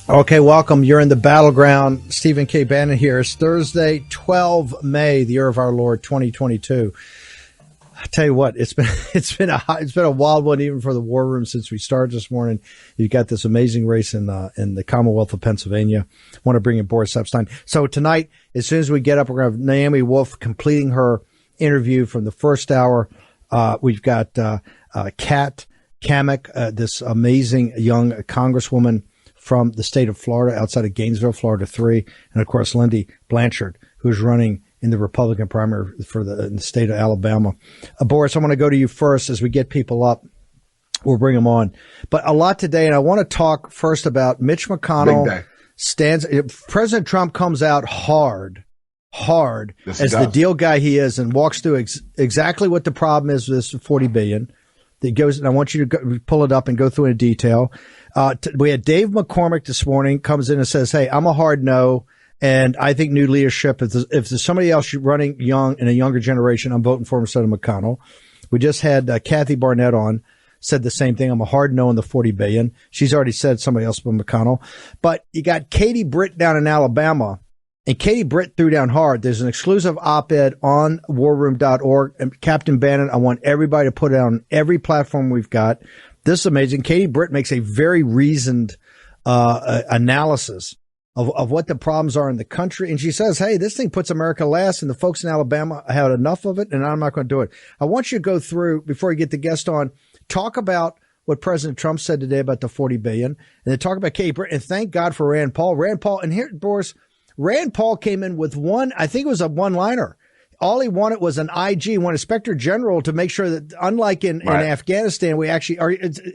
Okay, welcome. You're in the battleground. Stephen K. Bannon here. It's Thursday, 12 May, the year of our Lord, 2022. I tell you what, it's been a wild one even for the war room since we started this morning. You've got this amazing race in the Commonwealth of Pennsylvania. I want to bring in Boris Ephsteyn. So tonight, as soon as we get up, we're going to have Naomi Wolf completing her interview from the first hour. We've got Cammack, this amazing young congresswoman from the state of Florida, outside of Gainesville, Florida 3, and of course Lindy Blanchard, who's running in the Republican primary in the state of Alabama. Boris, I want to go to you first as we get people up. We'll bring them on. But a lot today, and I want to talk first about Mitch McConnell. President Trump comes out hard yes, as the deal guy he is, and walks through exactly what the problem is with this $40 billion. That goes, and I want you to pull it up and go through in detail. We had Dave McCormick this morning comes in and says, "Hey, I'm a hard no, and I think new leadership. If there's somebody else running young in a younger generation, I'm voting for him instead of McConnell." We just had Kathy Barnett on, said the same thing. I'm a hard no on the $40 billion. She's already said somebody else but McConnell. But you got Katie Britt down in Alabama. And Katie Britt threw down hard. There's an exclusive op-ed on warroom.org. And Captain Bannon, I want everybody to put it on every platform we've got. This is amazing. Katie Britt makes a very reasoned analysis of what the problems are in the country. And she says, hey, this thing puts America last, and the folks in Alabama had enough of it, and I'm not going to do it. I want you to go through, before you get the guest on, talk about what President Trump said today about the $40 billion, and then talk about Katie Britt. And thank God for Rand Paul. And here, Boris, Rand Paul came in with I think it was a one-liner. All he wanted was an IG, one inspector general, to make sure that, unlike in Afghanistan, we actually are,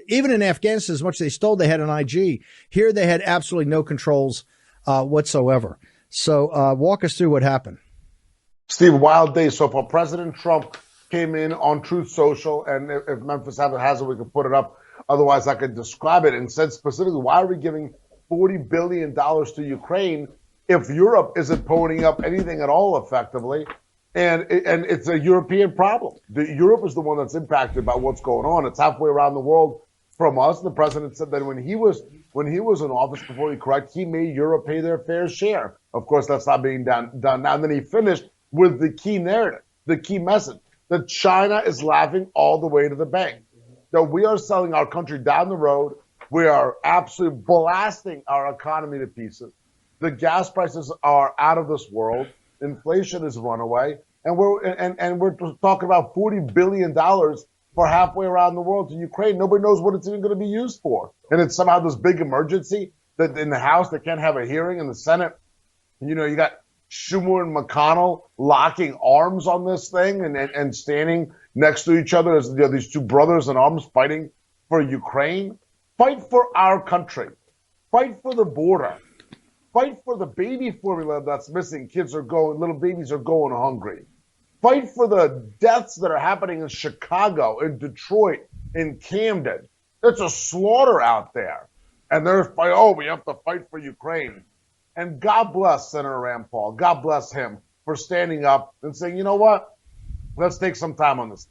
even in Afghanistan, as much as they stole, they had an IG. Here, they had absolutely no controls whatsoever. So walk us through what happened. Steve, wild day. So for President Trump came in on Truth Social, and if Memphis has it, we can put it up. Otherwise, I could describe it, and said specifically, why are we giving $40 billion to Ukraine if Europe isn't ponying up anything at all effectively? And it's a European problem. Europe is the one that's impacted by what's going on. It's halfway around the world from us. The president said that when he was in office, before he correct, he made Europe pay their fair share. Of course, that's not being done now. And then he finished with the key narrative, the key message, that China is laughing all the way to the bank. That we are selling our country down the road. We are absolutely blasting our economy to pieces. The gas prices are out of this world. Inflation is runaway, and we're talking about $40 billion for halfway around the world to Ukraine. Nobody knows what it's even going to be used for, and it's somehow this big emergency that in the House they can't have a hearing, in the Senate, you got Schumer and McConnell locking arms on this thing and standing next to each other as these two brothers in arms fighting for Ukraine. Fight for our country. Fight for the border. Fight for the baby formula that's missing. Little babies are going hungry. Fight for the deaths that are happening in Chicago, in Detroit, in Camden. It's a slaughter out there. And they're fighting, we have to fight for Ukraine. And God bless Senator Rand Paul. God bless him for standing up and saying, you know what? Let's take some time on this.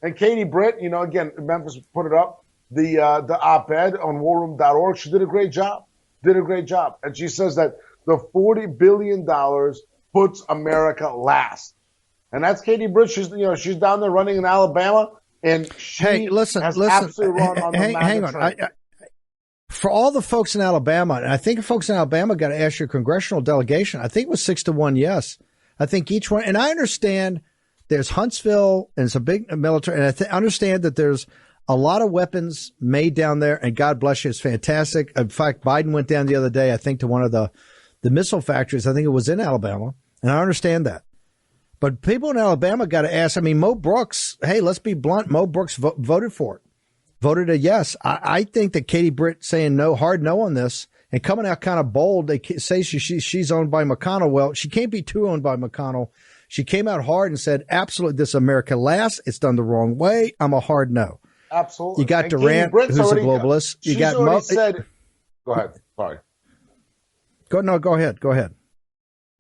And Katie Britt, again, Memphis put it up, the op-ed on warroom.org. She did a great job. And she says that the $40 billion puts America last. And that's Katie Britt. She's down there running in Alabama, and she has absolutely run on the hang on. For all the folks in Alabama, and I think folks in Alabama got to ask your congressional delegation. I think it was 6-1 yes. I think each one, and I understand there's Huntsville, and it's a big military, and I understand that there's a lot of weapons made down there, and God bless you, it's fantastic. In fact, Biden went down the other day, I think, to one of the missile factories. I think it was in Alabama, and I understand that. But people in Alabama got to ask, Mo Brooks, hey, let's be blunt, Mo Brooks voted for it, voted a yes. I think that Katie Britt saying no, hard no on this, and coming out kind of bold, they say she's owned by McConnell. Well, she can't be too owned by McConnell. She came out hard and said, absolutely, this America last. It's done the wrong way. I'm a hard no. Absolutely. You got Durant, who's a globalist. You got Go ahead. Sorry. Go ahead.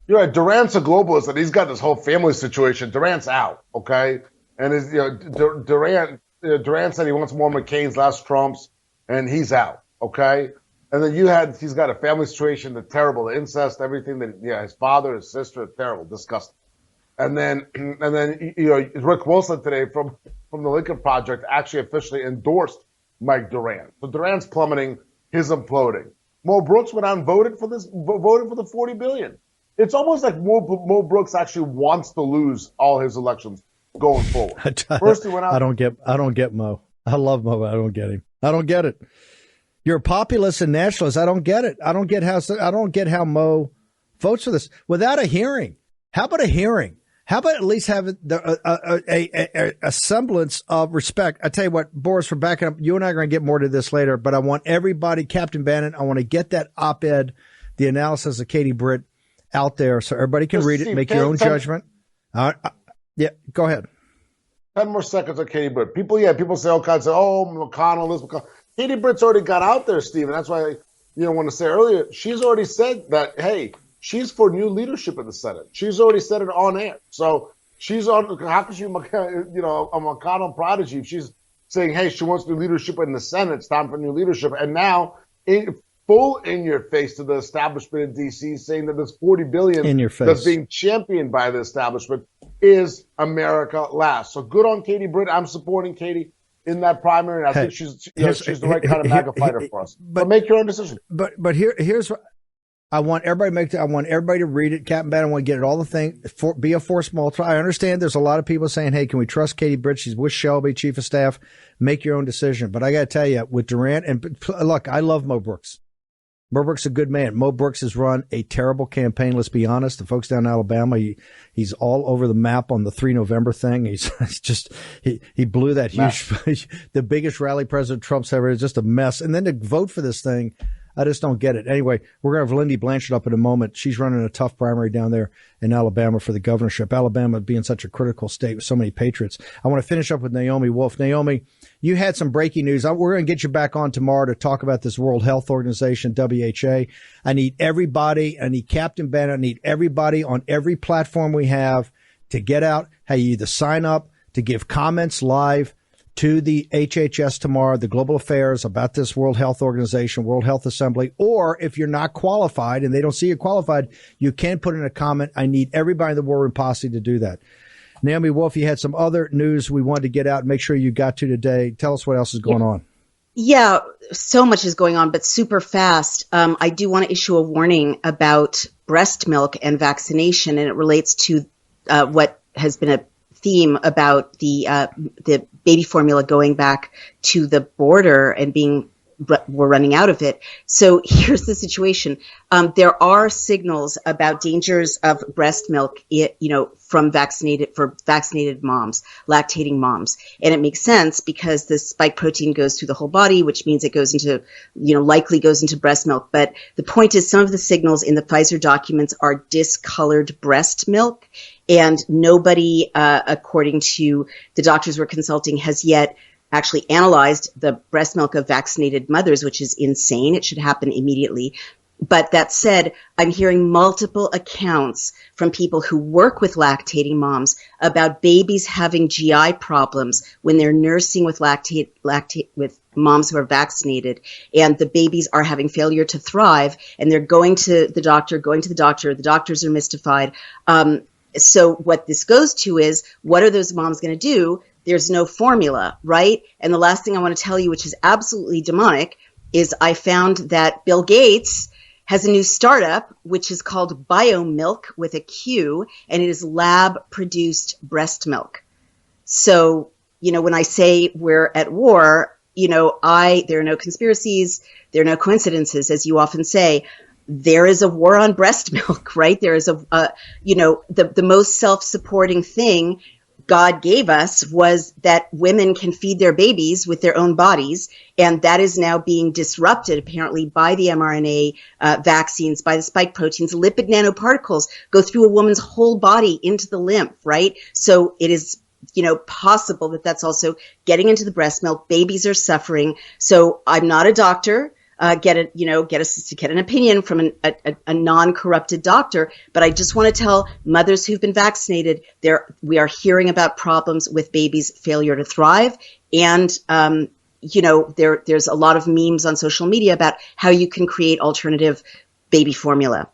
You're right. Durant's a globalist, and he's got this whole family situation. Durant's out, okay? And Durant said he wants more McCain's, less Trump's, and he's out, okay? And then he's got a family situation that's terrible, the incest, everything that, his father, his sister, terrible, disgusting. And then Rick Wilson today from the Lincoln Project actually officially endorsed Mike Durant. So Durant's plummeting, his imploding. Mo Brooks went out and voted for the $40 billion. It's almost like Mo Brooks actually wants to lose all his elections going forward. First he went out. I don't get Mo. I love Mo, but I don't get him. I don't get it. You're a populist and nationalist. I don't get it. I don't get how Mo votes for this without a hearing. How about a hearing? How about at least have a semblance of respect? I tell you what, Boris, for backing up, you and I are going to get more to this later, but I want everybody, Captain Bannon, I want to get that op-ed, the analysis of Katie Britt out there so everybody can read it, make your own judgment. Yeah, go ahead. 10 more seconds on Katie Britt. People say all kinds of, McConnell, this, McConnell. Katie Britt's already got out there, Stephen. That's why, want to say earlier, she's already said that, hey, she's for new leadership in the Senate. She's already said it on air. So she's on. How can she, a McConnell prodigy? She's saying, hey, she wants new leadership in the Senate. It's time for new leadership. And now, full in your face to the establishment in D.C., saying that this $40 billion in your face that's being championed by the establishment is America last. So good on Katie Britt. I'm supporting Katie in that primary. And I think she's the right kind of MAGA fighter for us. But make your own decision. But here's what. I want everybody to read it. Captain Bannon, I want to get it all the thing. Be a force multiplier. I understand there's a lot of people saying, hey, can we trust Katie Britt? She's with Shelby, chief of staff. Make your own decision. But I got to tell you, with Durant, and look, I love Mo Brooks. Mo Brooks is a good man. Mo Brooks has run a terrible campaign. Let's be honest. The folks down in Alabama, he's all over the map on the 3 November thing. He blew that huge, the biggest rally President Trump's ever. It's just a mess. And then to vote for this thing, I just don't get it. Anyway, we're going to have Lindy Blanchard up in a moment. She's running a tough primary down there in Alabama for the governorship. Alabama being such a critical state with so many patriots. I want to finish up with Naomi Wolf. Naomi, you had some breaking news. We're going to get you back on tomorrow to talk about this World Health Organization, WHO. I need everybody. I need Captain Bannon. I need everybody on every platform we have to get out. Hey, you either sign up to give comments live to the HHS tomorrow, the global affairs about this World Health Organization, World Health Assembly, or if you're not qualified and they don't see you qualified, you can put in a comment. I need everybody in the War Room Posse to do that. Naomi Wolf, you had some other news we wanted to get out and make sure you got to today. Tell us what else is going on. Yeah, so much is going on, but super fast. I do want to issue a warning about breast milk and vaccination, and it relates to what has been a theme about the baby formula going back to the border and we're running out of it. So here's the situation. There are signals about dangers of breast milk, for vaccinated moms, lactating moms. And it makes sense because the spike protein goes through the whole body, which means it goes into, likely goes into breast milk. But the point is some of the signals in the Pfizer documents are discolored breast milk. And nobody, according to the doctors we're consulting, has yet actually analyzed the breast milk of vaccinated mothers, which is insane. It should happen immediately. But that said, I'm hearing multiple accounts from people who work with lactating moms about babies having GI problems when they're nursing with with moms who are vaccinated, and the babies are having failure to thrive, and they're going to the doctor, the doctors are mystified. So what this goes to is, what are those moms going to do? There's no formula, right? And the last thing I want to tell you, which is absolutely demonic, is I found that Bill Gates has a new startup, which is called BioMilk with a Q, and it is lab-produced breast milk. So, when I say we're at war, there are no conspiracies, there are no coincidences, as you often say. There is a war on breast milk, right? There is the most self-supporting thing God gave us was that women can feed their babies with their own bodies. And that is now being disrupted, apparently, by the mRNA vaccines, by the spike proteins. Lipid nanoparticles go through a woman's whole body into the lymph, right? So it is, possible that that's also getting into the breast milk. Babies are suffering. So I'm not a doctor. Get an opinion from a non-corrupted doctor. But I just want to tell mothers who've been vaccinated, we are hearing about problems with babies' failure to thrive and there's a lot of memes on social media about how you can create alternative baby formula.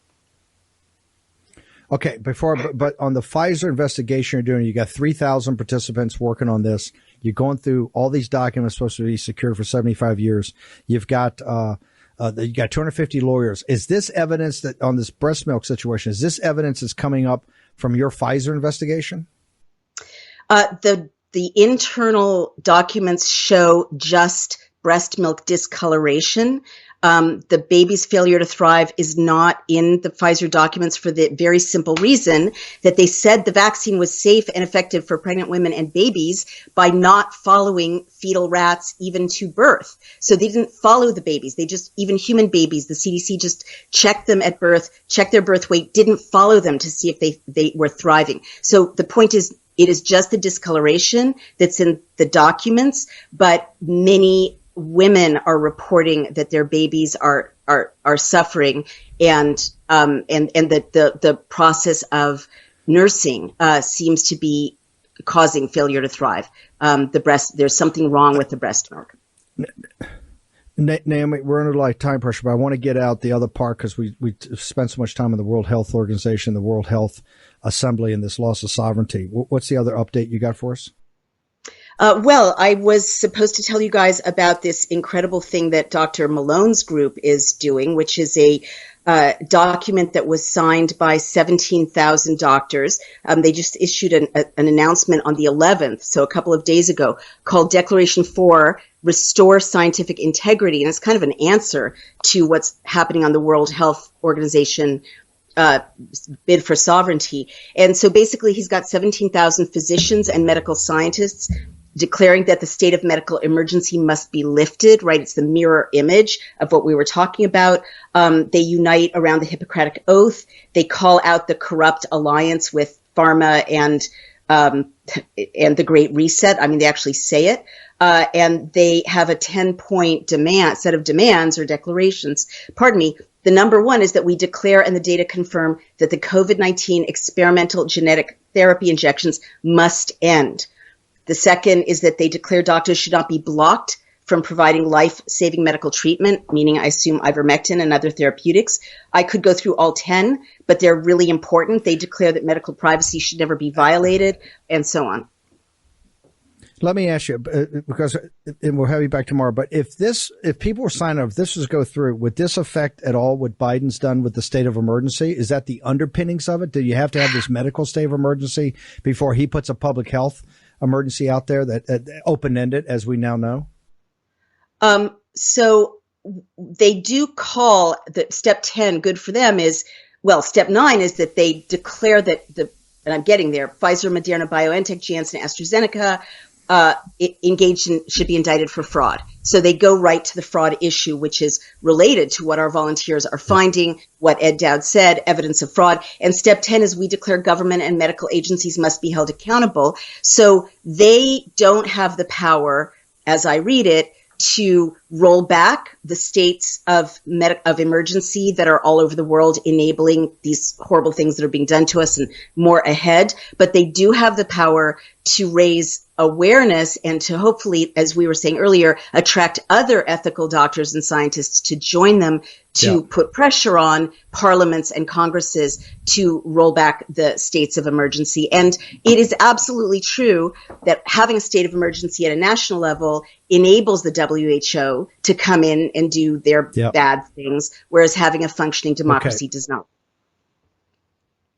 Okay, but on the Pfizer investigation you're doing, you got 3,000 participants working on this. You're going through all these documents supposed to be secured for 75 years. You've got you got 250 lawyers. Is this evidence that on this breast milk situation? Is this evidence that's coming up from your Pfizer investigation? The internal documents show just breast milk discoloration. The baby's failure to thrive is not in the Pfizer documents for the very simple reason that they said the vaccine was safe and effective for pregnant women and babies by not following fetal rats even to birth. So they didn't follow the babies. Even human babies, the CDC just checked them at birth, checked their birth weight, didn't follow them to see if they were thriving. So the point is, it is just the discoloration that's in the documents, but many women are reporting that their babies are suffering, and that the process of nursing seems to be causing failure to thrive. There's something wrong with the breast milk. Naomi, we're under like time pressure, but I want to get out the other part because we spent so much time in the World Health Organization, the World Health Assembly, and this loss of sovereignty. What's the other update you got for us? Well, I was supposed to tell you guys about this incredible thing that Dr. Malone's group is doing, which is a document that was signed by 17,000 doctors. They just issued an announcement on the 11th, so a couple of days ago, called Declaration 4, Restore Scientific Integrity. And it's kind of an answer to what's happening on the World Health Organization bid for sovereignty. And so basically he's got 17,000 physicians and medical scientists declaring that the state of medical emergency must be lifted, right? It's the mirror image of what we were talking about. They unite around the Hippocratic Oath. They call out the corrupt alliance with pharma and the Great Reset. I mean, they actually say it. And they have a 10-point set of demands or declarations. Pardon me. The number one is that we declare and the data confirm that the COVID-19 experimental genetic therapy injections must end. The second is that they declare doctors should not be blocked from providing life-saving medical treatment, meaning I assume ivermectin and other therapeutics. I could go through all 10, but they're really important. They declare that medical privacy should never be violated, and so on. Let me ask you, because and we'll have you back tomorrow, but if people were signing up, if this was go through, would this affect at all what Biden's done with the state of emergency? Is that the underpinnings of it? Do you have to have this medical state of emergency before he puts a public health emergency out there that open-ended, as we now know? So they do call the step 10, good for them step 9 is that they declare that and I'm getting there, Pfizer, Moderna, BioNTech, Janssen, AstraZeneca, should be indicted for fraud. So they go right to the fraud issue, which is related to what our volunteers are finding, what Ed Dowd said, evidence of fraud. And step 10 is we declare government and medical agencies must be held accountable. So they don't have the power, as I read it, to roll back the states of emergency that are all over the world enabling these horrible things that are being done to us and more ahead. But they do have the power to raise awareness and to hopefully, as we were saying earlier, attract other ethical doctors and scientists to join them to put pressure on parliaments and congresses to roll back the states of emergency. And it is absolutely true that having a state of emergency at a national level enables the WHO to come in and do their bad things, whereas having a functioning democracy does not.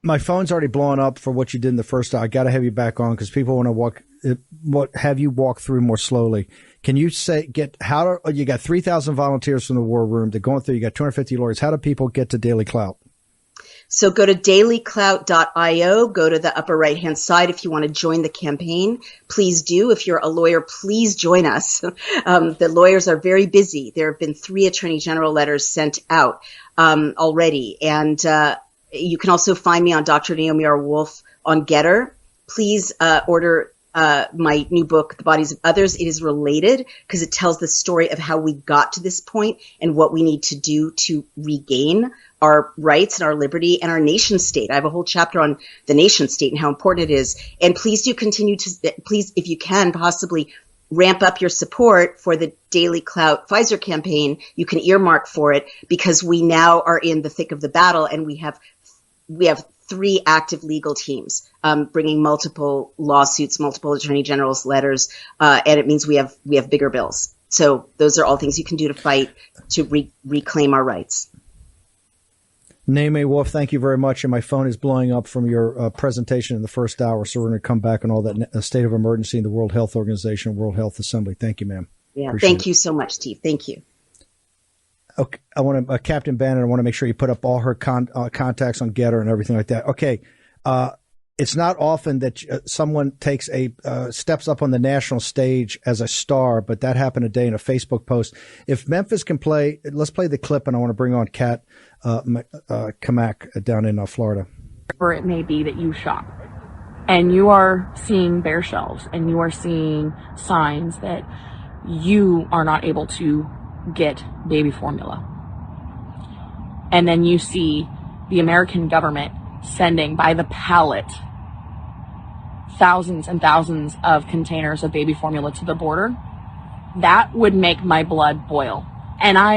My phone's already blowing up for what you did in the first hour. I got to have you back on because people want to have you walk through more slowly. Can you you got 3,000 volunteers from the war room. They're going through, you got 250 lawyers. How do people get to Daily Clout? So go to dailyclout.io, go to the upper right-hand side if you want to join the campaign. Please do. If you're a lawyer, please join us. The lawyers are very busy. There have been 3 attorney general letters sent out already. And you can also find me on Dr. Naomi R. Wolf on Getter. Please order my new book, The Bodies of Others. It is related because it tells the story of how we got to this point and what we need to do to regain our rights and our liberty and our nation state. I have a whole chapter on the nation state and how important it is. And please do continue to, please, if you can, possibly ramp up your support for the Daily Clout Pfizer campaign, you can earmark for it, because we now are in the thick of the battle, and we have 3 active legal teams bringing multiple lawsuits, multiple attorney general's letters, and it means we have bigger bills. So those are all things you can do to fight to reclaim our rights. Naomi Wolf, thank you very much. And my phone is blowing up from your presentation in the first hour, so we're going to come back on all that state of emergency in the World Health Organization, World Health Assembly. Thank you, ma'am. Yeah, Appreciate thank it. you so much, Steve. Thank you. Okay, I want to, Captain Bannon, I want to make sure you put up all her contacts on Getter and everything like that. Okay. It's not often that someone takes steps up on the national stage as a star, but that happened today in a Facebook post. If Memphis can play, let's play the clip, and I want to bring on Cammack down in Florida. Wherever it may be that you shop, and you are seeing bare shelves, and you are seeing signs that you are not able to get baby formula, and then you see the American government sending by the pallet thousands and thousands of containers of baby formula to the border, that would make my blood boil. And I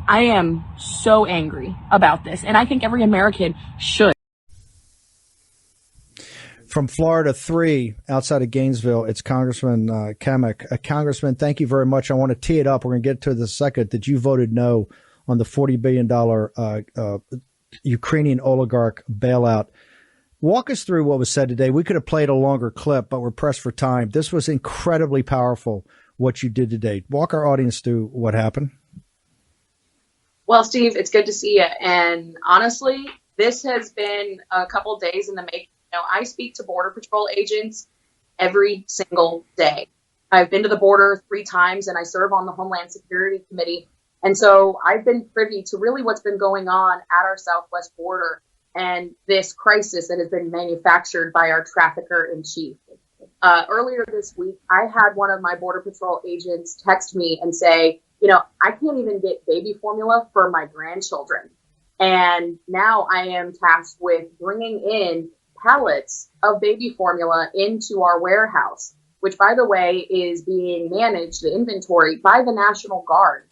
am so angry about this, and I think every American should. From Florida 3, outside of Gainesville, it's Congressman Cammack. Congressman, thank you very much. I want to tee it up. We're going to get to the second that you voted no on the $40 billion Ukrainian oligarch bailout. Walk us through what was said today. We could have played a longer clip, but we're pressed for time. This was incredibly powerful, what you did today. Walk our audience through what happened. Well, Steve, it's good to see you. And honestly, this has been a couple of days in the making. You know, I speak to Border Patrol agents every single day. I've been to the border 3 times, and I serve on the Homeland Security Committee. And so I've been privy to really what's been going on at our southwest border and this crisis that has been manufactured by our trafficker in chief. Earlier this week, I had one of my Border Patrol agents text me and say, you know, I can't even get baby formula for my grandchildren. And now I am tasked with bringing in pallets of baby formula into our warehouse, which, by the way, is being managed, the inventory, by the National Guard.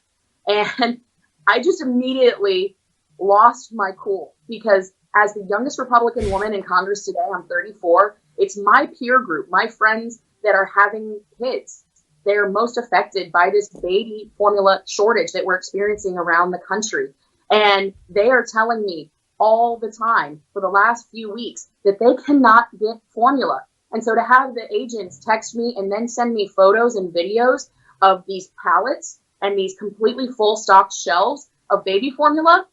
And I just immediately lost my cool, because as the youngest Republican woman in Congress today, I'm 34, it's my peer group, my friends that are having kids. They're most affected by this baby formula shortage that we're experiencing around the country. And they are telling me all the time for the last few weeks that they cannot get formula. And so to have the agents text me and then send me photos and videos of these pallets and these completely full stocked shelves of baby formula,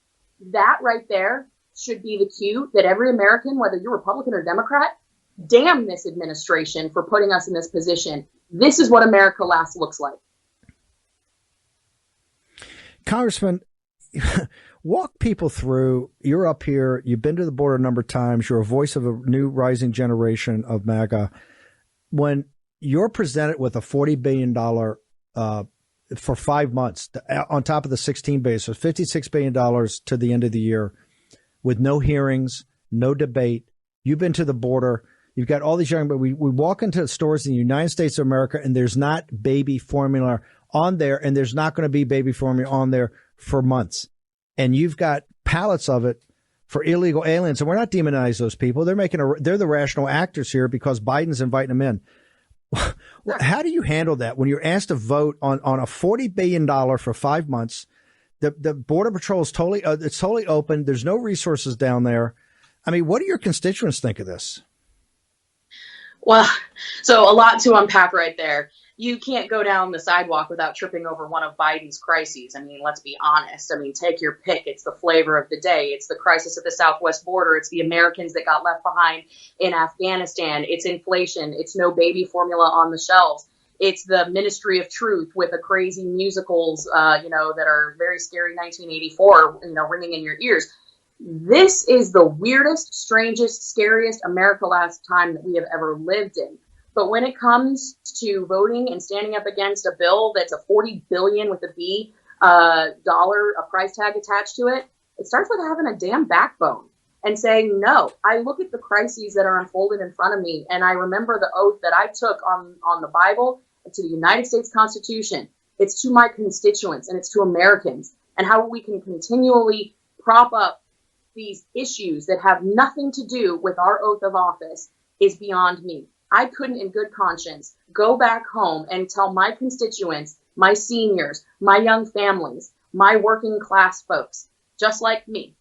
that right there should be the cue that every American, whether you're Republican or Democrat, damn this administration for putting us in this position. This is what America last looks like. Congressman, walk people through. You're up here. You've been to the border a number of times. You're a voice of a new rising generation of MAGA. When you're presented with a $40 billion for 5 months on top of the 16 billion, so $56 billion to the end of the year, with no hearings, no debate. You've been to the border. You've got all these young, but we walk into stores in the United States of America, and there's not baby formula on there, and there's not going to be baby formula on there for months. And you've got pallets of it for illegal aliens, and we're not demonizing those people. They're the rational actors here because Biden's inviting them in. How do you handle that when you're asked to vote on a $40 billion for 5 months? The Border Patrol is totally open. There's no resources down there. I mean, what do your constituents think of this? Well, so a lot to unpack right there. You can't go down the sidewalk without tripping over one of Biden's crises. I mean, let's be honest. I mean, take your pick. It's the flavor of the day. It's the crisis at the southwest border. It's the Americans that got left behind in Afghanistan. It's inflation. It's no baby formula on the shelves. It's the Ministry of Truth with the crazy musicals, that are very scary 1984, ringing in your ears. This is the weirdest, strangest, scariest America last time that we have ever lived in. But when it comes to voting and standing up against a bill that's a $40 billion with a B dollar, a price tag attached to it, it starts with having a damn backbone. and saying, no, I look at the crises that are unfolding in front of me, and I remember the oath that I took on the Bible and to the United States Constitution. It's to my constituents and it's to Americans, and how we can continually prop up these issues that have nothing to do with our oath of office is beyond me. I couldn't in good conscience go back home and tell my constituents, my seniors, my young families, my working class folks, just like me,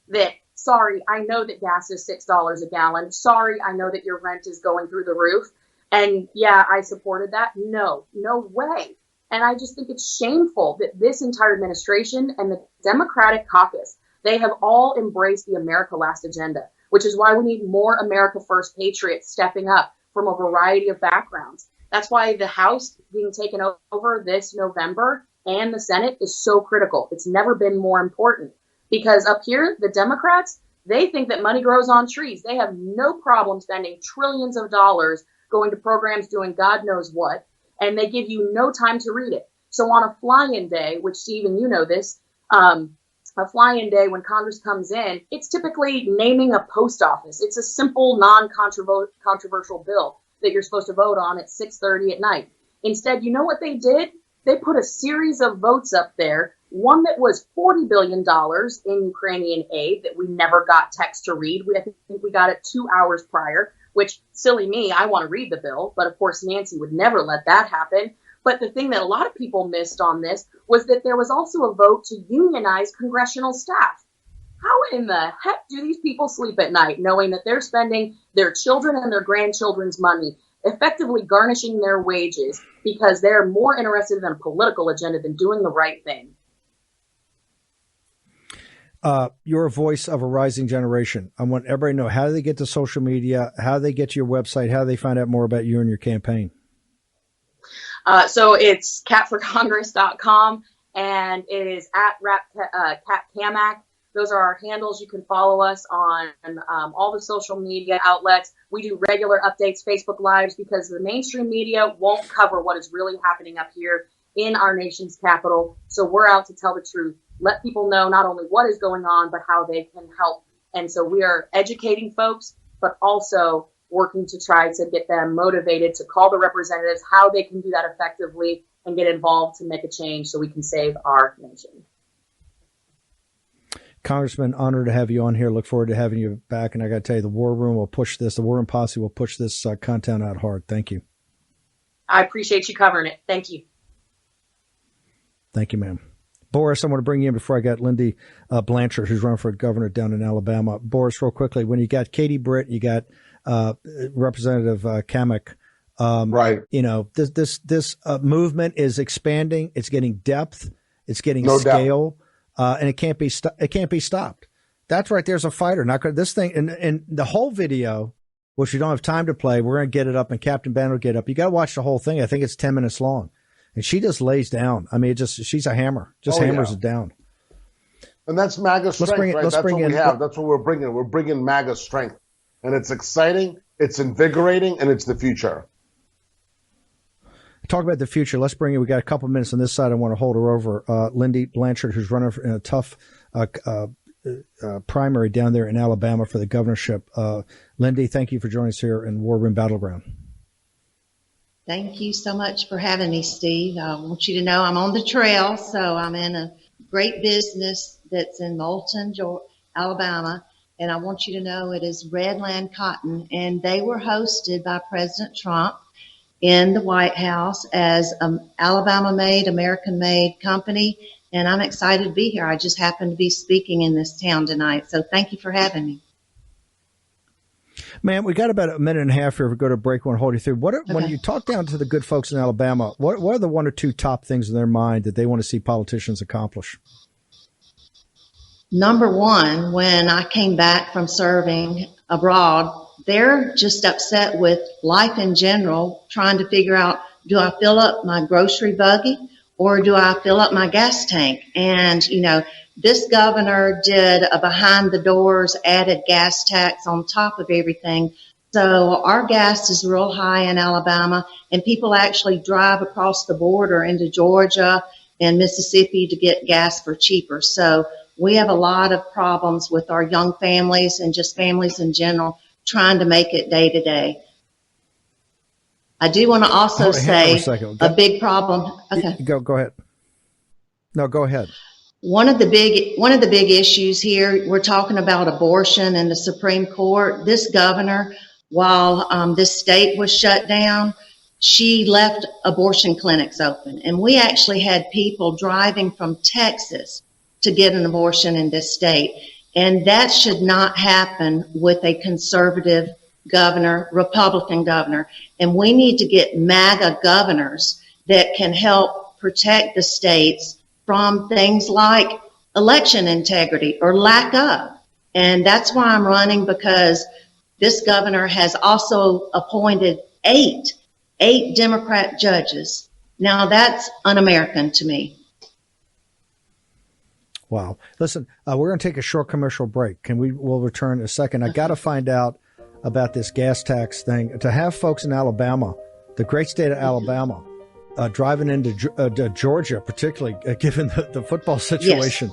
that sorry, I know that gas is $6 a gallon. Sorry, I know that your rent is going through the roof. And yeah, I supported that. No way. And I just think it's shameful that this entire administration and the Democratic caucus, they have all embraced the America Last agenda, which is why we need more America First patriots stepping up from a variety of backgrounds. That's why the House being taken over this November and the Senate is so critical. It's never been more important, because up here, the Democrats, they think that money grows on trees. They have no problem spending trillions of dollars going to programs doing God knows what, and they give you no time to read it. So on a fly-in day, which Steve and you know this, a fly-in day when Congress comes in, it's typically naming a post office. It's a simple, non-controversial bill that you're supposed to vote on at 6:30 at night. Instead, you know what they did? They put a series of votes up there, one that was $40 billion in Ukrainian aid that we never got text to read. I think we got it 2 hours prior, which, silly me, I want to read the bill, but of course Nancy would never let that happen. But the thing that a lot of people missed on this was that there was also a vote to unionize congressional staff. How in the heck do these people sleep at night knowing that they're spending their children and their grandchildren's money effectively garnishing their wages because they're more interested in a political agenda than doing the right thing? You're a voice of a rising generation. I want everybody to know, how do they get to social media? How do they get to your website? How do they find out more about you and your campaign? So it's catforcongress.com, and it is at Cat Cammack. Those are our handles. You can follow us on all the social media outlets. We do regular updates, Facebook Lives, because the mainstream media won't cover what is really happening up here in our nation's capital. So we're out to tell the truth, let people know not only what is going on, but how they can help. And so we are educating folks, but also working to try to get them motivated to call the representatives, how they can do that effectively and get involved to make a change so we can save our nation. Congressman, honored to have you on here. Look forward to having you back. And I got to tell you, the War Room will push this. The War Room Posse will push this content out hard. Thank you. I appreciate you covering it. Thank you. Thank you, ma'am. Boris, I want to bring you in before I got Lindy Blanchard, who's running for governor down in Alabama. Boris, real quickly, when you got Katie Britt, you got Representative Cammack, right? You know, this movement is expanding. It's getting depth. It's getting scale, and it can't be stopped. That's right. There's a fighter. Not gonna, this thing and the whole video, which we don't have time to play. We're going to get it up, and Captain Bannon will get it up. You got to watch the whole thing. I think it's 10 minutes long, and she just lays down. I mean, she's a hammer. Hammers it down. And that's MAGA strength, right? That's what we have. That's what we're bringing. We're bringing MAGA strength. And it's exciting, it's invigorating, and it's the future. Talk about the future. Let's bring in, we got a couple minutes on this side. I want to hold her over. Lindy Blanchard, who's running in a tough primary down there in Alabama for the governorship. Lindy, thank you for joining us here in War Room Battleground. Thank you so much for having me, Steve. I want you to know I'm on the trail, so I'm in a great business that's in Moulton, Alabama. And I want you to know it is Redland Cotton, and they were hosted by President Trump in the White House as an Alabama-made, American-made company. And I'm excited to be here. I just happen to be speaking in this town tonight. So thank you for having me. Ma'am, we got about a minute and a half here. If we go to break, one, hold you through. When you talk down to the good folks in Alabama, what are the one or two top things in their mind that they want to see politicians accomplish? Number one, when I came back from serving abroad, they're just upset with life in general, trying to figure out, do I fill up my grocery buggy or do I fill up my gas tank? And, you know, this governor did a behind the doors added gas tax on top of everything. So our gas is real high in Alabama, and people actually drive across the border into Georgia and Mississippi to get gas for cheaper. So We have a lot of problems with our young families and just families in general trying to make it day to day. I do want to also say a big problem. Okay. Go ahead. No, go ahead. One of the big issues here, we're talking about abortion in the Supreme Court. This governor, while this state was shut down, she left abortion clinics open. And we actually had people driving from Texas to get an abortion in this state. And that should not happen with a conservative governor, Republican governor. And we need to get MAGA governors that can help protect the states from things like election integrity or lack of. And that's why I'm running, because this governor has also appointed eight Democrat judges. Now that's un-American to me. Wow. Listen, we're going to take a short commercial break. We'll return in a second. I got to find out about this gas tax thing. To have folks in Alabama, the great state of Alabama, driving into Georgia, particularly given the football situation,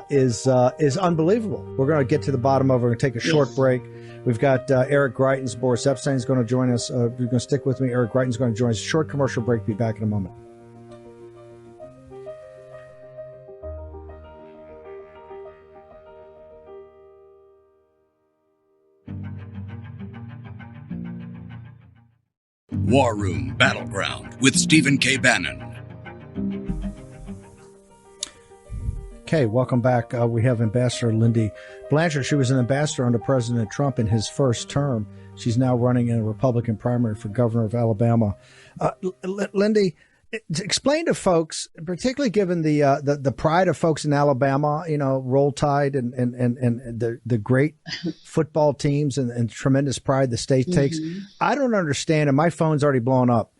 is unbelievable. We're going to get to the bottom of it. We're going to take a short break. We've got Eric Greitens, Boris Ephsteyn is going to join us. You're going to stick with me. Eric Greitens is going to join us. Short commercial break. Be back in a moment. War Room Battleground with Stephen K. Bannon. Okay, welcome back. We have Ambassador Lindy Blanchard. She was an ambassador under President Trump in his first term. She's now running in a Republican primary for governor of Alabama. Lindy, explain to folks, particularly given the pride of folks in Alabama, Roll Tide and the great football teams and tremendous pride the state takes. I don't understand, and my phone's already blown up.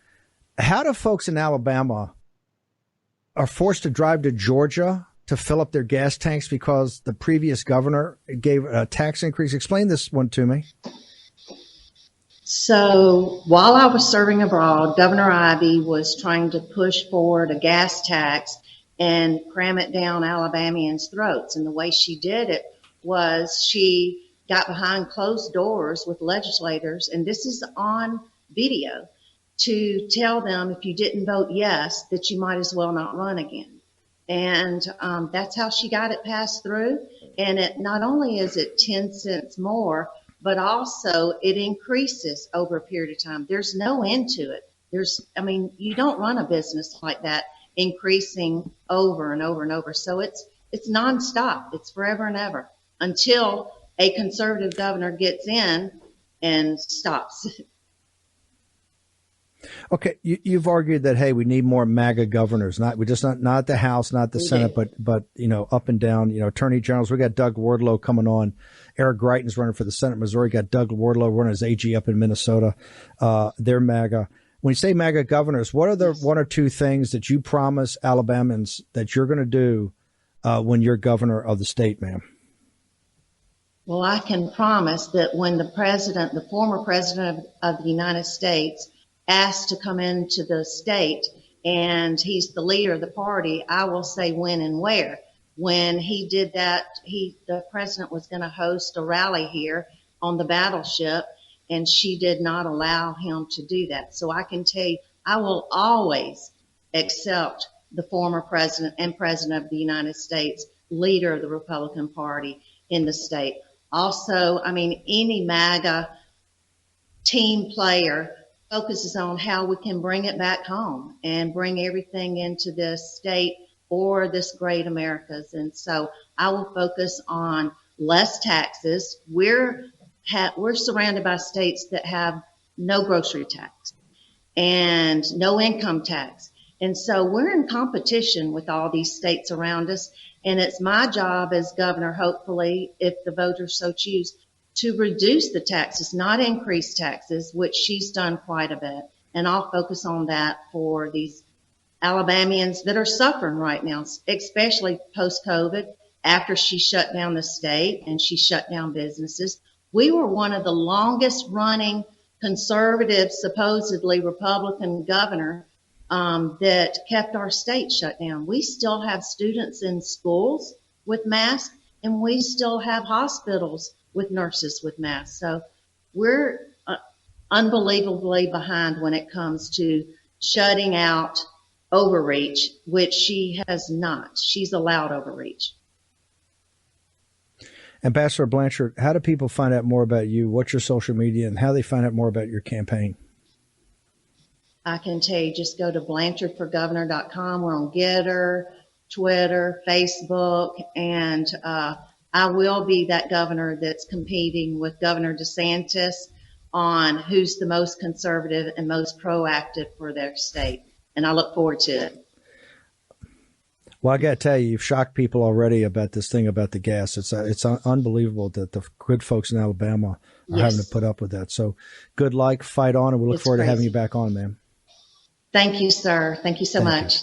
How do folks in Alabama are forced to drive to Georgia to fill up their gas tanks because the previous governor gave a tax increase? Explain this one to me. So while I was serving abroad, Governor Ivey was trying to push forward a gas tax and cram it down Alabamians' throats. And the way she did it was she got behind closed doors with legislators, and this is on video, to tell them if you didn't vote yes, that you might as well not run again. And that's how she got it passed through. And it not only is it 10 cents more, but also it increases over a period of time. There's no end to it. You don't run a business like that increasing over and over and over. So it's nonstop. It's forever and ever until a conservative governor gets in and stops. Okay, you've argued that, hey, we need more MAGA governors, not the House, not the Senate, but up and down, attorney generals. We got Doug Wardlow coming on. Eric Greitens running for the Senate, Missouri. Got Doug Wardlow running as AG up in Minnesota. They're MAGA. When you say MAGA governors, what are the one or two things that you promise Alabamans that you're going to do when you're governor of the state, ma'am? Well, I can promise that when the former president of the United States asked to come into the state and he's the leader of the party, I will say when and where. When he did that, the president was going to host a rally here on the battleship, and she did not allow him to do that. So I can tell you, I will always accept the former president and president of the United States, leader of the Republican Party in the state. Also, any MAGA team player focuses on how we can bring it back home and bring everything into this state or this great Americas. And so I will focus on less taxes. We're surrounded by states that have no grocery tax and no income tax. And so we're in competition with all these states around us. And it's my job as governor, hopefully, if the voters so choose, to reduce the taxes, not increase taxes, which she's done quite a bit. And I'll focus on that for these Alabamians that are suffering right now, especially post-COVID, after she shut down the state and she shut down businesses. We were one of the longest running conservative, supposedly Republican governor that kept our state shut down. We still have students in schools with masks, and we still have hospitals with nurses with masks. So we're unbelievably behind when it comes to shutting out overreach, which she has not. She's allowed overreach. Ambassador Blanchard, how do people find out more about you? What's your social media and how they find out more about your campaign? I can tell you, just go to BlanchardForGovernor.com. We're on Getter, Twitter, Facebook, and I will be that governor that's competing with Governor DeSantis on who's the most conservative and most proactive for their state. And I look forward to it. Well, I got to tell you, you've shocked people already about this thing about the gas. It's unbelievable that the good folks in Alabama are having to put up with that. So good luck, fight on, and we look forward to having you back on, ma'am. Thank you, sir. Thank you so much.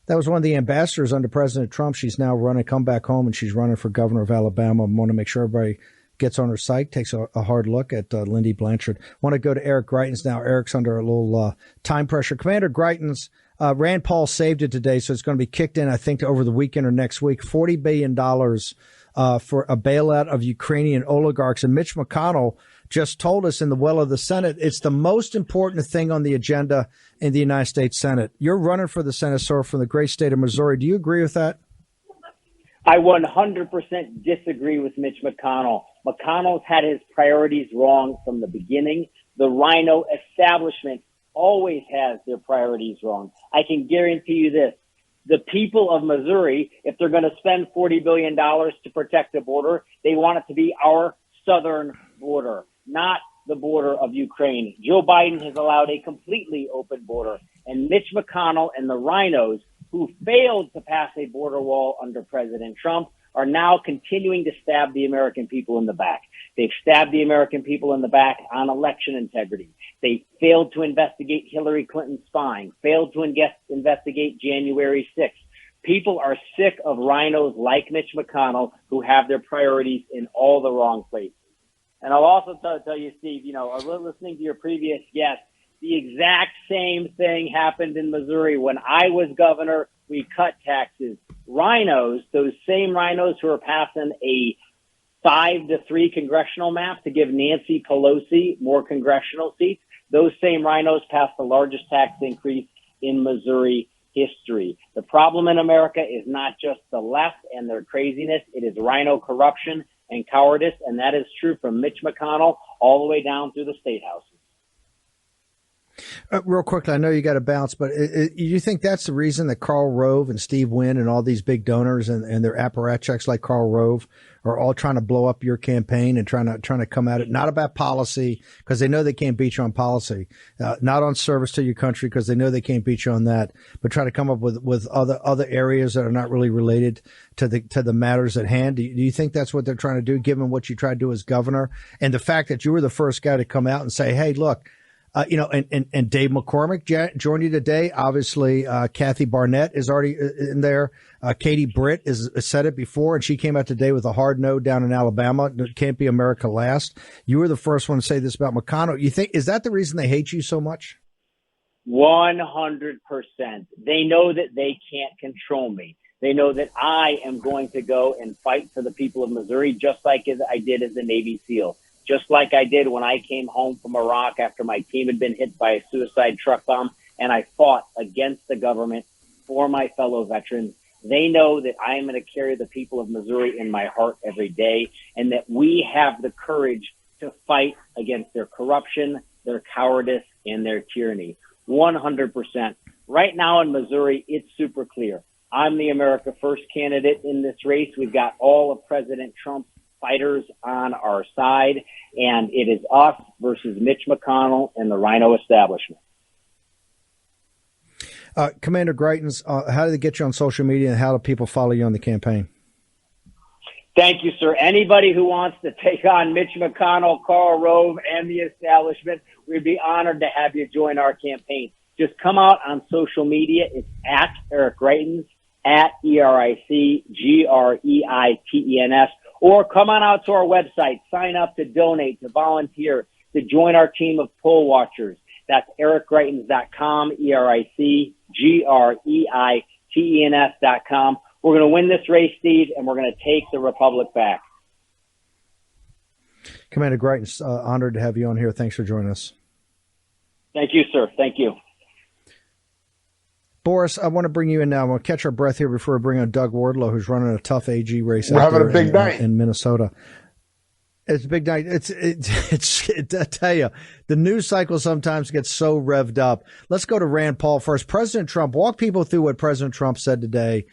That was one of the ambassadors under President Trump. She's now come back home, and she's running for governor of Alabama. I want to make sure everybody gets on her site, takes a hard look at Lindy Blanchard. Want to go to Eric Greitens now. Eric's under a little time pressure. Commander Greitens, Rand Paul saved it today, so it's going to be kicked in, I think, over the weekend or next week. $40 billion for a bailout of Ukrainian oligarchs. And Mitch McConnell just told us in the well of the Senate, it's the most important thing on the agenda in the United States Senate. You're running for the Senate, sir, from the great state of Missouri. Do you agree with that? I 100% disagree with Mitch McConnell. McConnell's had his priorities wrong from the beginning. The rhino establishment always has their priorities wrong. I can guarantee you this. The people of Missouri, if they're going to spend $40 billion to protect the border, they want it to be our southern border, not the border of Ukraine. Joe Biden has allowed a completely open border, and Mitch McConnell and the rhinos who failed to pass a border wall under President Trump are now continuing to stab the American people in the back. They've stabbed the American people in the back on election integrity. They failed to investigate Hillary Clinton's spying, failed to investigate January 6th. People are sick of rhinos like Mitch McConnell who have their priorities in all the wrong places. And I'll also tell you, Steve, listening to your previous guest, the exact same thing happened in Missouri. When I was governor, we cut taxes. Rhinos, those same rhinos who are passing a 5-3 congressional map to give Nancy Pelosi more congressional seats, those same rhinos passed the largest tax increase in Missouri history. The problem in America is not just the left and their craziness. It is rhino corruption and cowardice, and that is true from Mitch McConnell all the way down through the state houses. Real quickly, I know you got to bounce, but you think that's the reason that Karl Rove and Steve Wynn and all these big donors and their apparatchiks like Karl Rove are all trying to blow up your campaign and trying to come at it, not about policy, because they know they can't beat you on policy, not on service to your country, because they know they can't beat you on that, but try to come up with other areas that are not really related to the matters at hand? Do you think that's what they're trying to do, given what you tried to do as governor and the fact that you were the first guy to come out and say, hey, look, and Dave McCormick joined you today. Obviously, Kathy Barnett is already in there. Katie Britt has said it before, and she came out today with a hard no down in Alabama. It can't be America last. You were the first one to say this about McConnell. You think, is that the reason they hate you so much? 100%. They know that they can't control me. They know that I am going to go and fight for the people of Missouri, just like as I did as a Navy SEAL. Just like I did when I came home from Iraq after my team had been hit by a suicide truck bomb, and I fought against the government for my fellow veterans. They know that I am going to carry the people of Missouri in my heart every day, and that we have the courage to fight against their corruption, their cowardice, and their tyranny. 100%. Right now in Missouri, it's super clear. I'm the America First candidate in this race. We've got all of President Trump's fighters on our side, and it is us versus Mitch McConnell and the rhino establishment. Commander Greitens, how do they get you on social media, and how do people follow you on the campaign? Thank you, sir. Anybody who wants to take on Mitch McConnell, Karl Rove, and the establishment, we'd be honored to have you join our campaign. Just come out on social media. It's at Eric Greitens, at EricGreitens, or come on out to our website, sign up to donate, to volunteer, to join our team of poll watchers. That's ericgreitens.com, EricGreitens.com, We're going to win this race, Steve, and we're going to take the republic back. Commander Greitens, honored to have you on here. Thanks for joining us. Thank you, sir. Thank you. Boris, I want to bring you in now. I'm going to catch our breath here before we bring on Doug Wardlow, who's running a tough AG race We're out having there a big night in Minnesota. It's a big night. I tell you, the news cycle sometimes gets so revved up. Let's go to Rand Paul first. President Trump, walk people through what President Trump said today.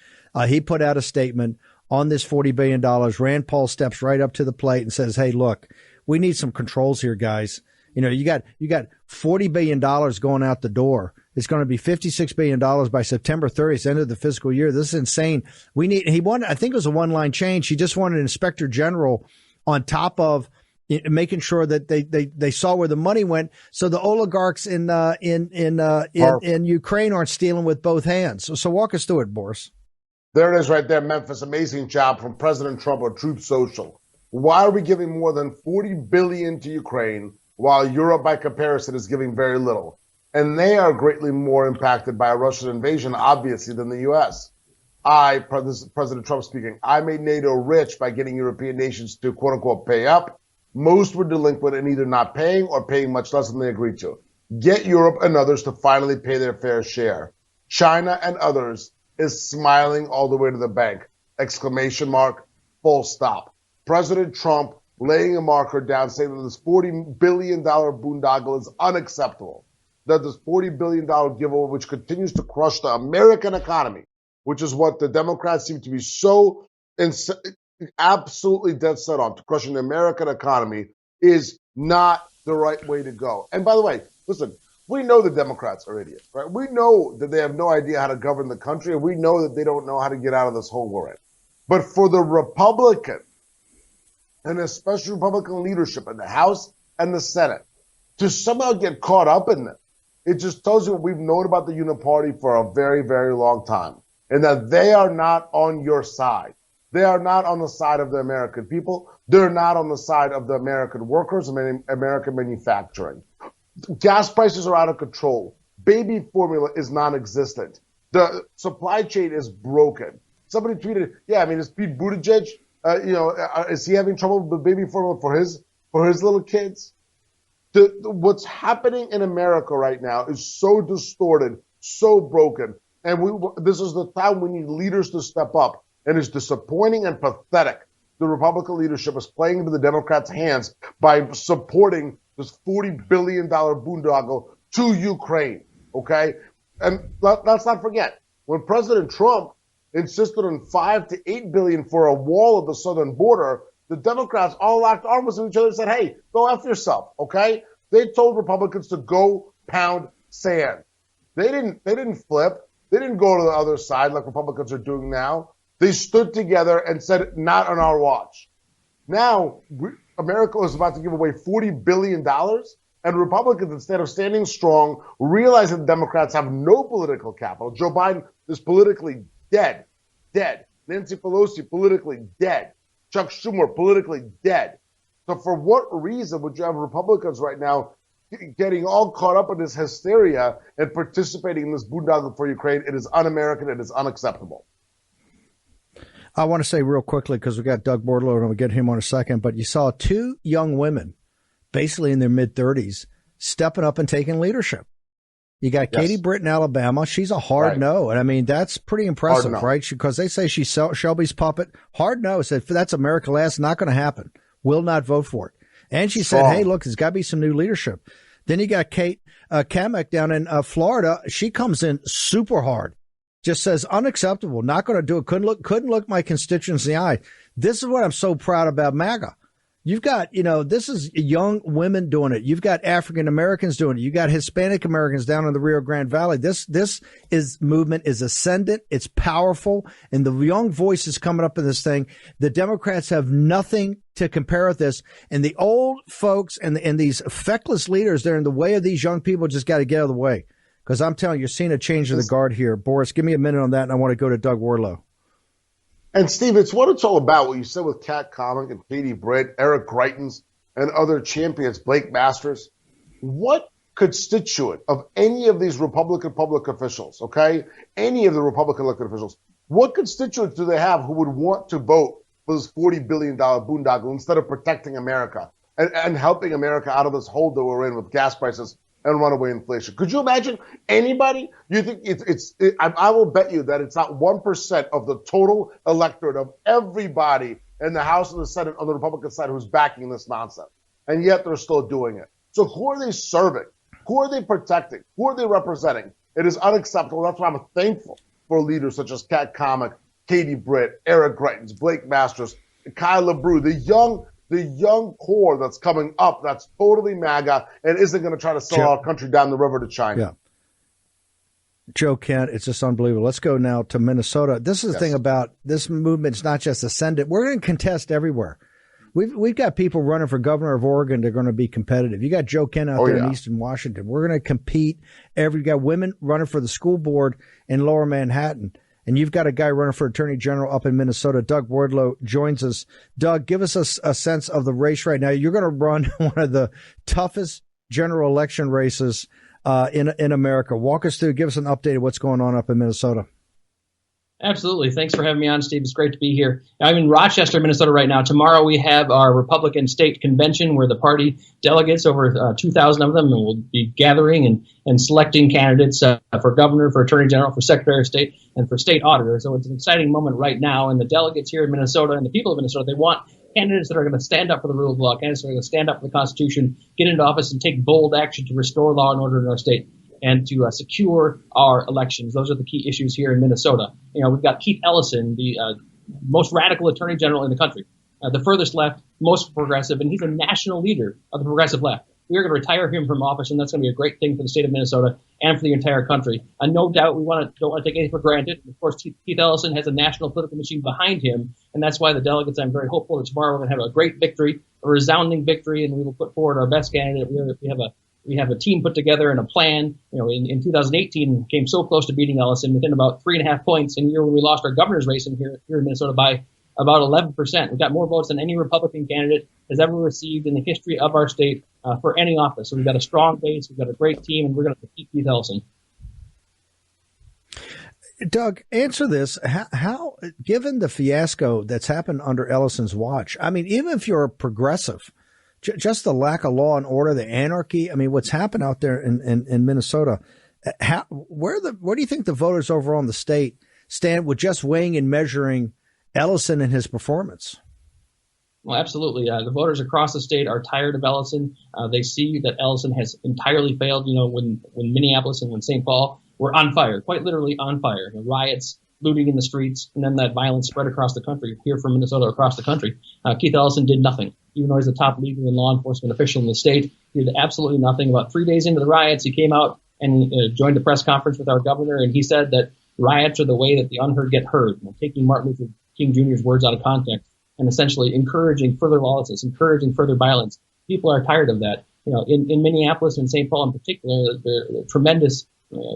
He put out a statement on this $40 billion. Rand Paul steps right up to the plate and says, hey, look, we need some controls here, guys. You know, you got $40 billion going out the door. It's going to be $56 billion by September 30th, end of the fiscal year. This is insane. He wanted, I think it was a one-line change. He just wanted an inspector general on top of making sure that they saw where the money went, so the oligarchs in Ukraine aren't stealing with both hands. So walk us through it, Boris. There it is right there, Memphis. Amazing job from President Trump on Truth Social. Why are we giving more than $40 billion to Ukraine while Europe, by comparison, is giving very little? And they are greatly more impacted by a Russian invasion, obviously, than the U.S. This is President Trump speaking, I made NATO rich by getting European nations to, quote unquote, pay up. Most were delinquent and either not paying or paying much less than they agreed to. Get Europe and others to finally pay their fair share. China and others is smiling all the way to the bank. Exclamation mark, full stop. President Trump laying a marker down saying that this $40 billion boondoggle is unacceptable. That this $40 billion giveaway, which continues to crush the American economy, which is what the Democrats seem to be so absolutely dead set on, to crushing the American economy, is not the right way to go. And by the way, listen, we know the Democrats are idiots, right? We know that they have no idea how to govern the country, and we know that they don't know how to get out of this hole we're in. But for the Republican, and especially Republican leadership in the House and the Senate, to somehow get caught up in this, it just tells you what we've known about the Uniparty for a very, very long time. And that they are not on your side. They are not on the side of the American people. They're not on the side of the American workers and American manufacturing. Gas prices are out of control. Baby formula is non-existent. The supply chain is broken. Somebody tweeted, is Pete Buttigieg, is he having trouble with baby formula for his little kids? What's happening in America right now is so distorted, so broken. And this is the time we need leaders to step up. And it's disappointing and pathetic. The Republican leadership is playing into the Democrats' hands by supporting this $40 billion boondoggle to Ukraine, okay? And let's not forget, when President Trump insisted on $5 to $8 billion for a wall of the southern border, the Democrats all locked arms with each other and said, hey, go F yourself, okay? They told Republicans to go pound sand. They didn't flip. They didn't go to the other side like Republicans are doing now. They stood together and said, not on our watch. Now, America is about to give away $40 billion, and Republicans, instead of standing strong, realizing the Democrats have no political capital. Joe Biden is politically dead. Nancy Pelosi, politically dead. Chuck Schumer, politically dead. So for what reason would you have Republicans right now getting all caught up in this hysteria and participating in this boondoggle for Ukraine? It is un-American. It is unacceptable. I want to say real quickly, because we got Doug Wardlow and we'll get him on a second, but you saw two young women, basically in their mid-30s, stepping up and taking leadership. You got Katie Britt in Alabama. She's a hard no. And I mean, that's pretty impressive, right? Because they say she's Shelby's puppet. Hard no. Said, that's America last. Not going to happen. Will not vote for it. And she said, hey, look, there's got to be some new leadership. Then you got Cammack down in Florida. She comes in super hard. Just says unacceptable. Not going to do it. Couldn't look my constituents in the eye. This is what I'm so proud about MAGA. You've got, this is young women doing it. You've got African Americans doing it. You got Hispanic Americans down in the Rio Grande Valley. This movement is ascendant. It's powerful. And the young voices coming up in this thing. The Democrats have nothing to compare with this. And the old folks and these feckless leaders, they're in the way of these young people. Just got to get out of the way. Because I'm telling you, you're seeing a change of the guard here. Boris, give me a minute on that, and I want to go to Doug Wardlow. And, Steve, it's what it's all about. What you said with Kat Cammack and Katie Britt, Eric Greitens, and other champions, Blake Masters. What constituent of any of these Republican public officials, okay, any of the Republican elected officials, What constituents do they have who would want to vote for this $40 billion boondoggle instead of protecting America and helping America out of this hole that we're in with gas prices and runaway inflation? Could you imagine anybody? You think I will bet you that it's not 1% of the total electorate of everybody in the House and the Senate on the Republican side who's backing this nonsense. And yet they're still doing it. So who are they serving? Who are they protecting? Who are they representing? It is unacceptable. That's why I'm thankful for leaders such as Kat Cammack, Katie Britt, Eric Greitens, Blake Masters, Kyle LeBrew, the young core that's coming up that's totally MAGA and isn't going to try to sell our country down the river to China. Yeah. Joe Kent, it's just unbelievable. Let's go now to Minnesota. This is the thing about this movement. It's not just ascendant. We're going to contest everywhere. We've got people running for governor of Oregon. They're going to be competitive. You got Joe Kent out there in Eastern Washington. We're going to compete. You got women running for the school board in Lower Manhattan. And you've got a guy running for attorney general up in Minnesota. Doug Wardlow joins us. Doug, give us a sense of the race right now. You're going to run one of the toughest general election races in America. Walk us through, give us an update of what's going on up in Minnesota. Absolutely. Thanks for having me on, Steve. It's great to be here. I'm in Rochester, Minnesota right now. Tomorrow we have our Republican state convention where the party delegates, over 2,000 of them, will be gathering and selecting candidates for governor, for attorney general, for secretary of state, and for state auditor. So it's an exciting moment right now. And the delegates here in Minnesota and the people of Minnesota, they want candidates that are going to stand up for the rule of law, candidates that are going to stand up for the Constitution, get into office and take bold action to restore law and order in our state and to secure our elections. Those are the key issues here in Minnesota. We've got Keith Ellison, the most radical attorney general in the country, the furthest left, most progressive, and he's a national leader of the progressive left. We are going to retire him from office, and that's going to be a great thing for the state of Minnesota and for the entire country. And no doubt we don't want to take anything for granted. Of course, Keith Ellison has a national political machine behind him, and that's why the delegates, I'm very hopeful that tomorrow we're going to have a great victory, a resounding victory, and we will put forward our best candidate. We have a team put together and a plan. In 2018, came so close to beating Ellison within about 3.5 points. In the year when we lost our governor's race here in Minnesota by about 11%. We got more votes than any Republican candidate has ever received in the history of our state for any office. So we've got a strong base, we've got a great team, and we're going to defeat Keith Ellison. Doug, answer this. How, given the fiasco that's happened under Ellison's watch, I mean, even if you're a progressive, just the lack of law and order, the anarchy. I mean, what's happened out there in Minnesota? Where do you think the voters overall in the state stand with just weighing and measuring Ellison and his performance? Well, absolutely. The voters across the state are tired of Ellison. They see that Ellison has entirely failed. When Minneapolis and when St. Paul were on fire, quite literally on fire, riots, looting in the streets, and then that violence spread across the country, here from Minnesota across the country. Keith Ellison did nothing. Even though he's the top legal and law enforcement official in the state, he did absolutely nothing. About 3 days into the riots, he came out and joined a press conference with our governor, and he said that riots are the way that the unheard get heard, taking Martin Luther King Jr.'s words out of context and essentially encouraging further lawlessness, encouraging further violence. People are tired of that. In Minneapolis and St. Paul in particular, there are tremendous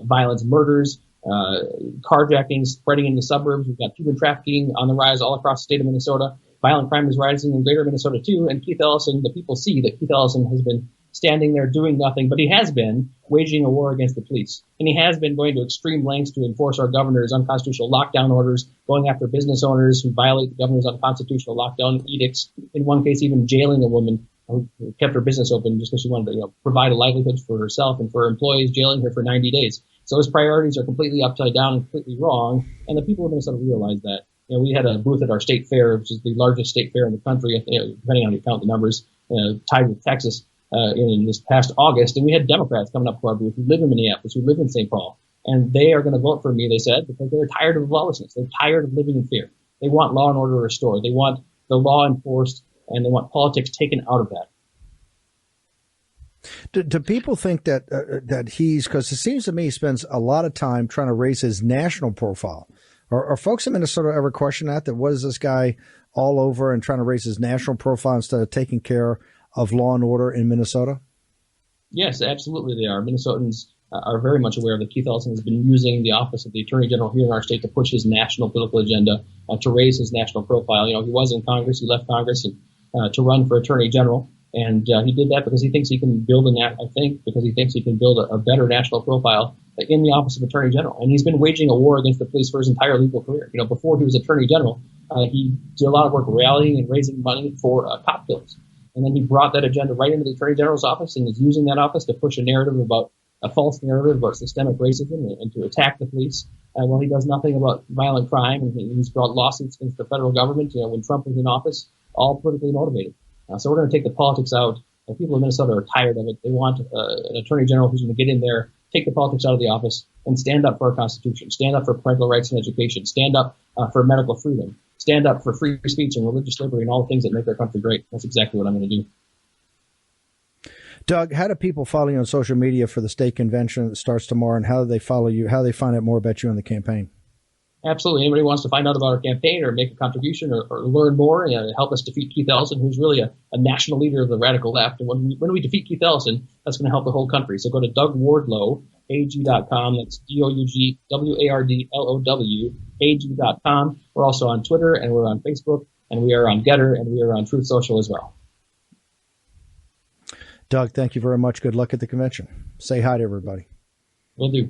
violence, murders, carjackings spreading into the suburbs. We've got human trafficking on the rise all across the state of Minnesota. Violent crime is rising in greater Minnesota too. And Keith Ellison, the people see that Keith Ellison has been standing there doing nothing, but he has been waging a war against the police. And he has been going to extreme lengths to enforce our governor's unconstitutional lockdown orders, going after business owners who violate the governor's unconstitutional lockdown edicts. In one case, even jailing a woman who kept her business open just because she wanted to provide a livelihood for herself and for her employees, jailing her for 90 days. So his priorities are completely upside down and completely wrong. And the people of Minnesota realize that. We had a booth at our state fair, which is the largest state fair in the country, depending on how you count the numbers, tied with Texas in this past August. And we had Democrats coming up to our booth who live in Minneapolis, who live in St. Paul. And they are going to vote for me, they said, because they're tired of lawlessness. They're tired of living in fear. They want law and order restored. They want the law enforced, and they want politics taken out of that. Do people think that he's, because it seems to me he spends a lot of time trying to raise his national profile. Are folks in Minnesota ever question that what is this guy all over and trying to raise his national profile instead of taking care of law and order in Minnesota? Yes, absolutely they are. Minnesotans are very much aware that Keith Ellison has been using the office of the Attorney General here in our state to push his national political agenda, to raise his national profile. He was in Congress, he left Congress to run for Attorney General. And he did that because he thinks he can build because he thinks he can build a better national profile in the office of Attorney General. And he's been waging a war against the police for his entire legal career. Before he was Attorney General, he did a lot of work rallying and raising money for cop bills. And then he brought that agenda right into the Attorney General's office and is using that office to push a false narrative about systemic racism and to attack the police. He does nothing about violent crime, and he's brought lawsuits against the federal government, when Trump was in office, all politically motivated. So we're going to take the politics out. People in Minnesota are tired of it. They want an attorney general who's going to get in there, take the politics out of the office, and stand up for our Constitution, stand up for parental rights and education, stand up for medical freedom, stand up for free speech and religious liberty and all the things that make our country great. That's exactly what I'm going to do. Doug, how do people follow you on social media for the state convention that starts tomorrow, and how do they follow you? How do they find out more about you and the campaign? Absolutely. Anybody wants to find out about our campaign or make a contribution or learn more, help us defeat Keith Ellison, who's really a national leader of the radical left. And when we defeat Keith Ellison, that's going to help the whole country. So go to DougWardlowAG.com. That's DougWardlow, AG.com. We're also on Twitter, and we're on Facebook, and we are on Getter, and we are on Truth Social as well. Doug, thank you very much. Good luck at the convention. Say hi to everybody. Will do.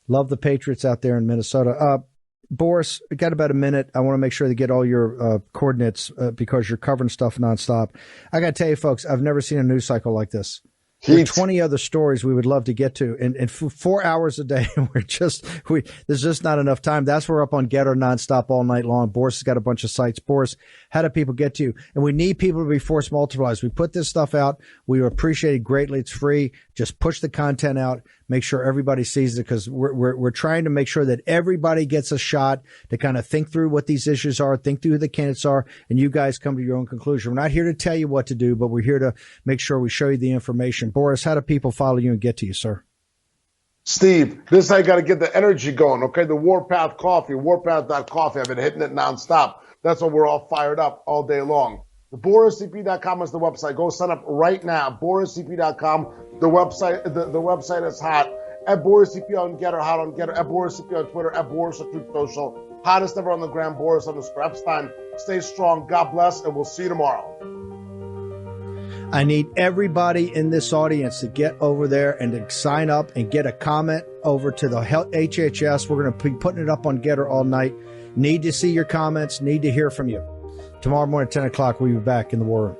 Love the Patriots out there in Minnesota. Boris, we got about a minute. I want to make sure to get all your coordinates because you're covering stuff nonstop. I got to tell you, folks, I've never seen a news cycle like this. There are 20 other stories we would love to get to, and for 4 hours a day, there's just not enough time. That's why we're up on Getter nonstop all night long. Boris has got a bunch of sites. Boris, how do people get to you? And we need people to be force multipliers. We put this stuff out. We appreciate it greatly. It's free. Just push the content out. Make sure everybody sees it, because we're trying to make sure that everybody gets a shot to kind of think through what these issues are, think through who the candidates are, and you guys come to your own conclusion. We're not here to tell you what to do, but we're here to make sure we show you the information. Boris, how do people follow you and get to you, sir? Steve, this is how you got to get the energy going, okay? The Warpath Coffee, warpath.coffee. I've been hitting it nonstop. That's why we're all fired up all day long. The BorisCP.com is the website. Go sign up right now. BorisCP.com. The website is hot. At BorisCP on Getter, hot on Getter. At BorisCP on Twitter. At Boris on Truth Social. Hottest ever on the gram. Boris _ Ephsteyn. Stay strong. God bless, and we'll see you tomorrow. I need everybody in this audience to get over there and to sign up and get a comment over to the HHS. We're going to be putting it up on Getter all night. Need to see your comments. Need to hear from you. Tomorrow morning at 10 o'clock, we'll be back in the War Room.